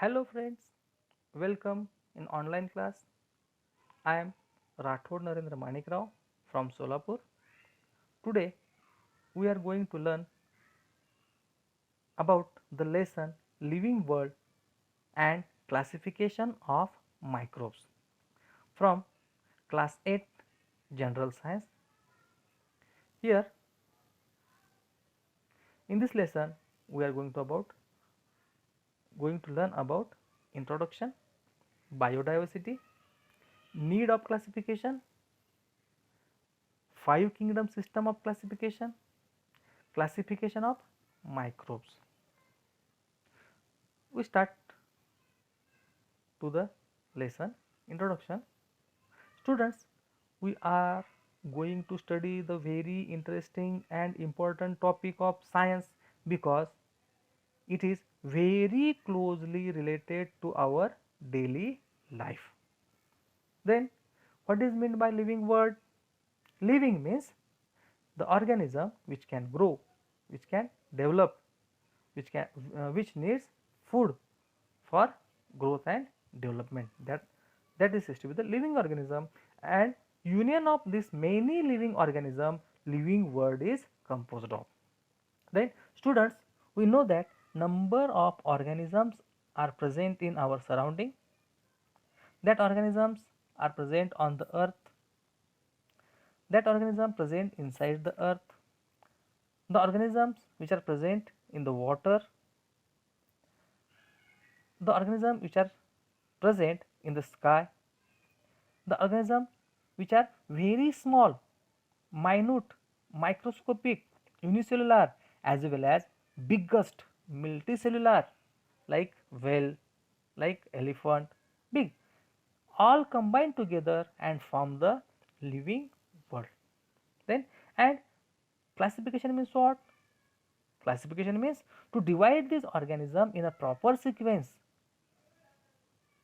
Hello friends, welcome in online class. I am Rathod Narendra Manik Rao from Solapur. Today we are going to learn about the lesson Living World and Classification of Microbes from class 8 General Science. Here in this lesson we are going to learn about introduction, biodiversity, need of classification, five kingdom system of classification, classification of microbes. We start to the lesson introduction. Students, we are going to study the very interesting and important topic of science because it is very closely related to our daily life. Then what is meant by living word? Living means the organism which can grow, which can develop, which needs food for growth and development. That is said to be the living organism, and union of this many living organism living world is composed of. Then students, we know that number of organisms are present in our surrounding, that organisms are present on the earth, that organism present inside the earth, the organisms which are present in the water, the organisms which are present in the sky, the organisms which are very small, minute, microscopic, unicellular, as well as biggest multicellular like whale, like elephant, big, all combine together and form the living world. Then, and classification means what? Classification means to divide this organism in a proper sequence.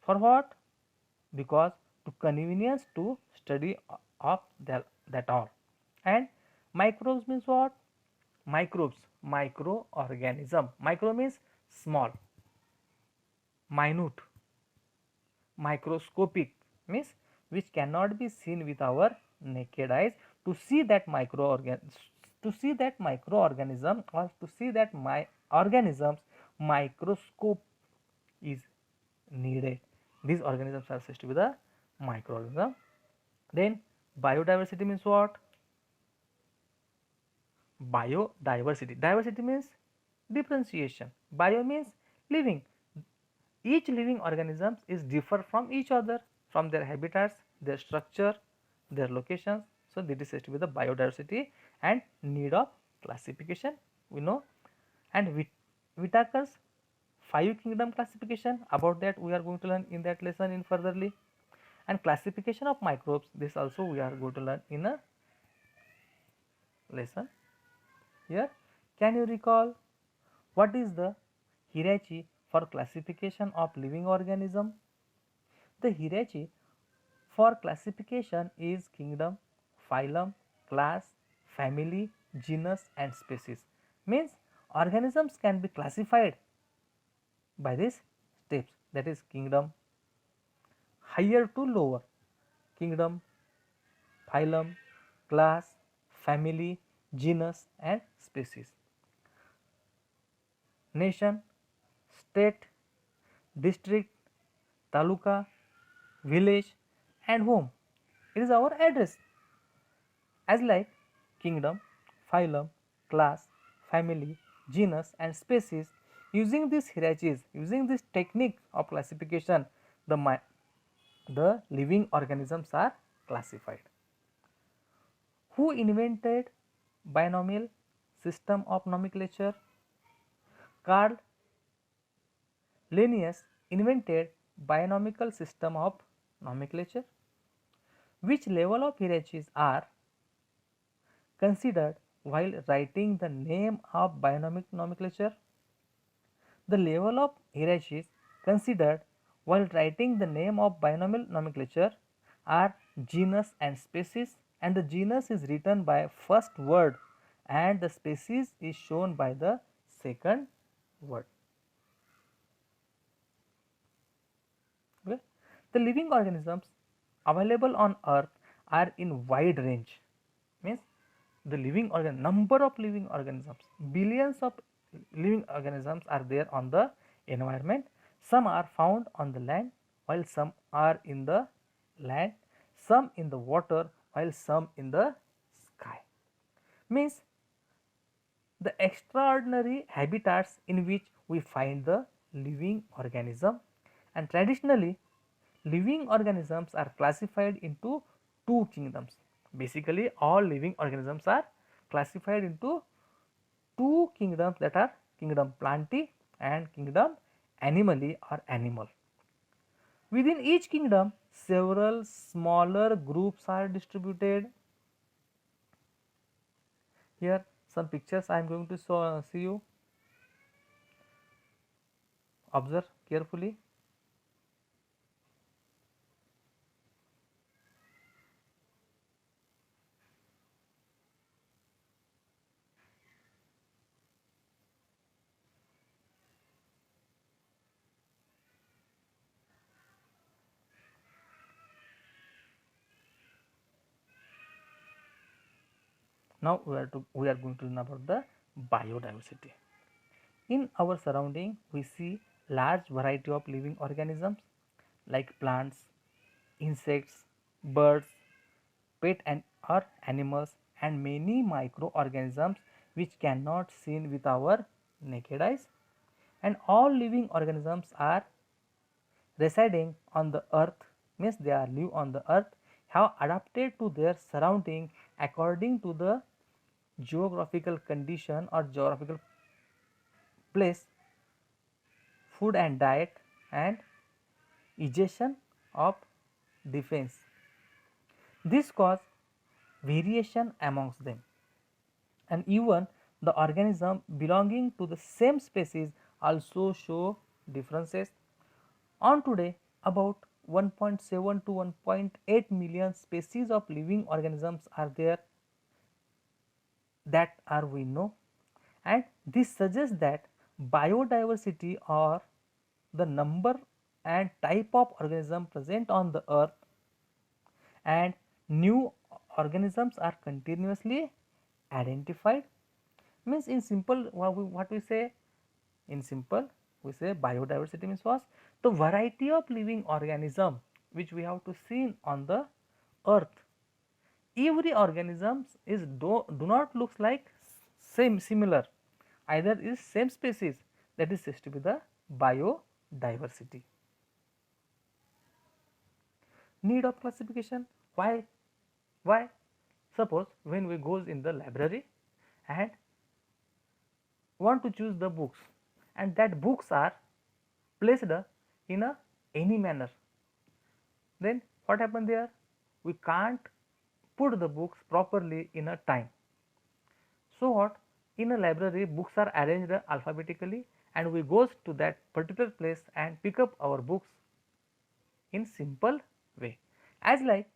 For what? Because to convenience to study of that all. And microbes means what? Microbes, microorganism. Micro means small, minute, microscopic means which cannot be seen with our naked eyes. To see that microorganism or to see that organisms, microscope is needed. These organisms are said to be the microorganism. Then biodiversity means what? Biodiversity. Diversity means differentiation. Bio means living. Each living organism is differ from each other, from their habitats, their structure, their locations. So this is said to be the biodiversity and need of classification. We know, and Whitaker's five kingdom classification, about that we are going to learn in that lesson in furtherly. And classification of microbes, this also we are going to learn in a lesson here. Can you recall what is the hierarchy for classification of living organism? The hierarchy for classification is kingdom, phylum, class, family, genus and species. Means organisms can be classified by these steps, that is kingdom, higher to lower, kingdom, phylum, class, family, genus and species. Nation, state, district, taluka, village and home. It is our address. As like kingdom, phylum, class, family, genus and species, using these hierarchies, using this technique of classification, the living organisms are classified. Who invented binomial system of nomenclature? Carl Linnaeus invented binomial system of nomenclature. Which level of hierarchies are considered while writing the name of binomial nomenclature? The level of hierarchies considered while writing the name of binomial nomenclature are genus and species, and the genus is written by first word and the species is shown by the second word. The living organisms available on earth are in wide range, means the living organ number of living organisms, billions of living organisms are there on the environment. Some are found on the land while some are in the land, some in the water while some in the sky. Means the extraordinary habitats in which we find the living organism. And traditionally living organisms are classified into two kingdoms. Basically all living organisms are classified into two kingdoms, that are kingdom plantae and kingdom animae or animal. Within each kingdom several smaller groups are distributed. Here some pictures I am going to see you. Observe carefully. Now we are going to learn about the biodiversity. In our surrounding we see large variety of living organisms like plants, insects, birds, pet and or animals, and many microorganisms which cannot seen with our naked eyes. And all living organisms are residing on the earth, means they are live on the earth, have adapted to their surrounding according to the geographical condition or geographical place, food and diet, and egestion of defense. This cause variation amongst them, and even the organism belonging to the same species also show differences. On today, about 1.7 to 1.8 million species of living organisms are there that are we know, and this suggests that biodiversity or the number and type of organism present on the earth, and new organisms are continuously identified. Means in simple what we say, in simple we say biodiversity means what? The variety of living organism which we have to see on the earth. Every organism is do not looks like same similar, either is same species, that is said to be the biodiversity. Need of classification. Why? Suppose when we goes in the library and want to choose the books, and that books are placed in a any manner, then what happen there? We can't put the books properly in a time. So what? In a library books are arranged alphabetically, and we goes to that particular place and pick up our books in simple way. As like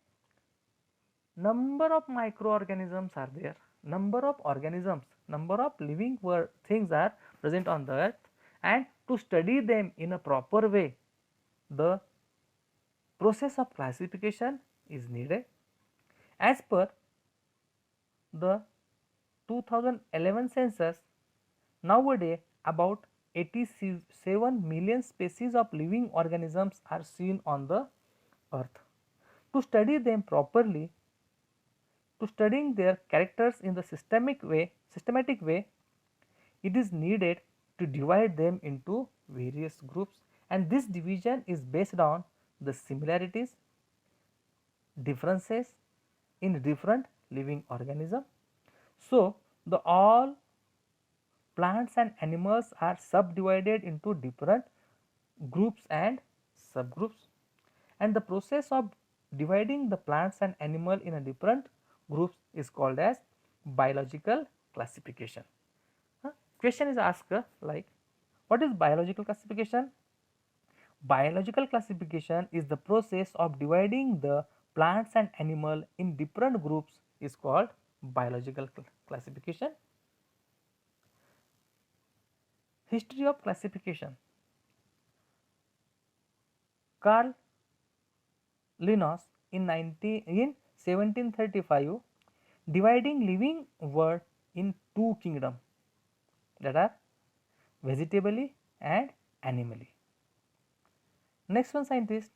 number of microorganisms are there, number of organisms, number of living things are present on the earth, and to study them in a proper way the process of classification is needed. As per the 2011 census, nowadays about 87 million species of living organisms are seen on the earth. To study them properly, to studying their characters in the systematic way, it is needed to divide them into various groups, and this division is based on the similarities, differences in different living organism. So the all plants and animals are subdivided into different groups and subgroups, and the process of dividing the plants and animal in a different groups is called as biological classification. Question is asked like, what is biological classification? Biological classification is the process of dividing the plants and animal in different groups is called biological classification. History of classification. Carl Linnaeus in 1735 dividing living world in two kingdoms, that are vegetably and animally. Next one scientist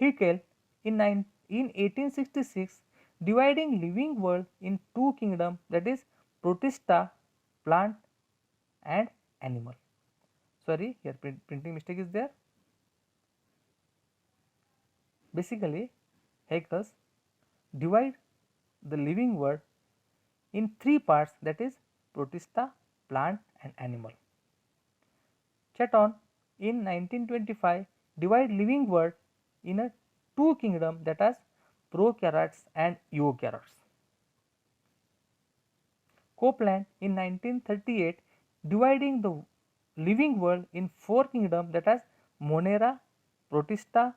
Haeckel in 1866 dividing living world in two kingdoms, that is Protista, plant and animal. Sorry, here printing mistake is there. Basically Haeckel divide the living world in three parts, that is Protista, plant and animal. Chaton in 1925 divide living world in a two kingdom, that is prokaryotes and eukaryotes. Copeland in 1938 dividing the living world in four kingdoms, that is Monera, Protista,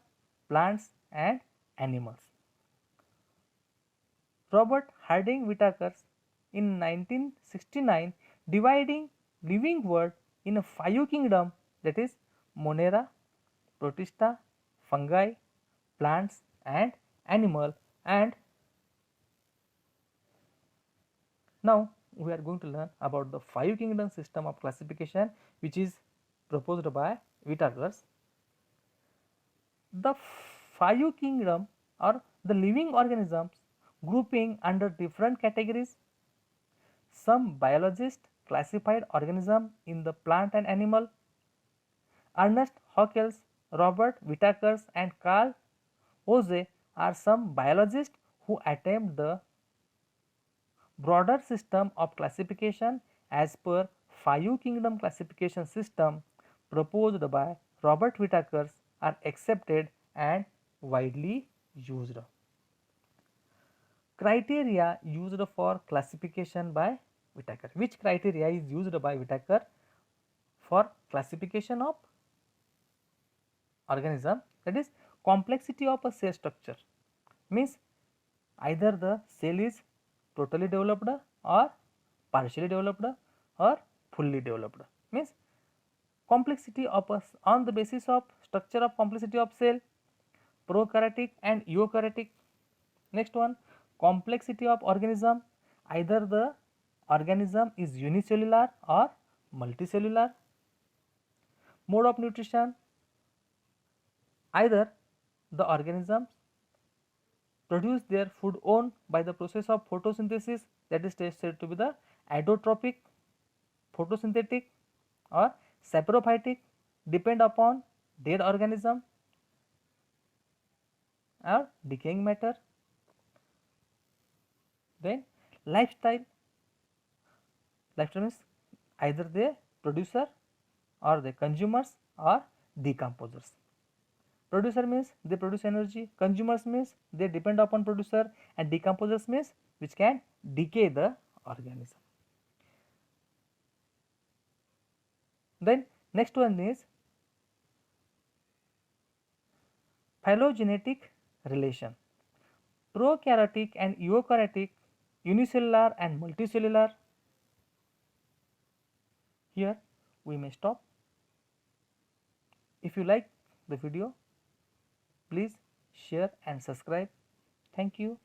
plants and animals. Robert Harding Whittaker in 1969 dividing living world in a five kingdom, that is Monera, Protista, fungi, plants and animal. And now we are going to learn about the five kingdom system of classification which is proposed by Whittaker. The five kingdom are the living organisms grouping under different categories. Some biologists classified organisms in the plant and animal. Ernest Haeckel, Robert Whittaker and Carl Ose are some biologists who attempt the broader system of classification as per five kingdom classification system proposed by Robert Whittaker are accepted and widely used. Criteria used for classification by Whittaker. Which criteria is used by Whittaker for classification of organism? That is complexity of a cell structure, means either the cell is totally developed or partially developed or fully developed, means complexity of a, on the basis of structure of complexity of cell, prokaryotic and eukaryotic. Next one, complexity of organism, either the organism is unicellular or multicellular. Mode of nutrition, either the organisms produce their food own by the process of photosynthesis, that is said to be the autotrophic, photosynthetic or saprophytic, depend upon dead organism or decaying matter. Then lifestyle, lifestyle means either the producer or the consumers or decomposers. Producer means they produce energy, consumers means they depend upon producer, and decomposers means which can decay the organism. Then next one is phylogenetic relation. Prokaryotic and eukaryotic, unicellular and multicellular. Here we may stop. If you like the video, please share and subscribe. Thank you.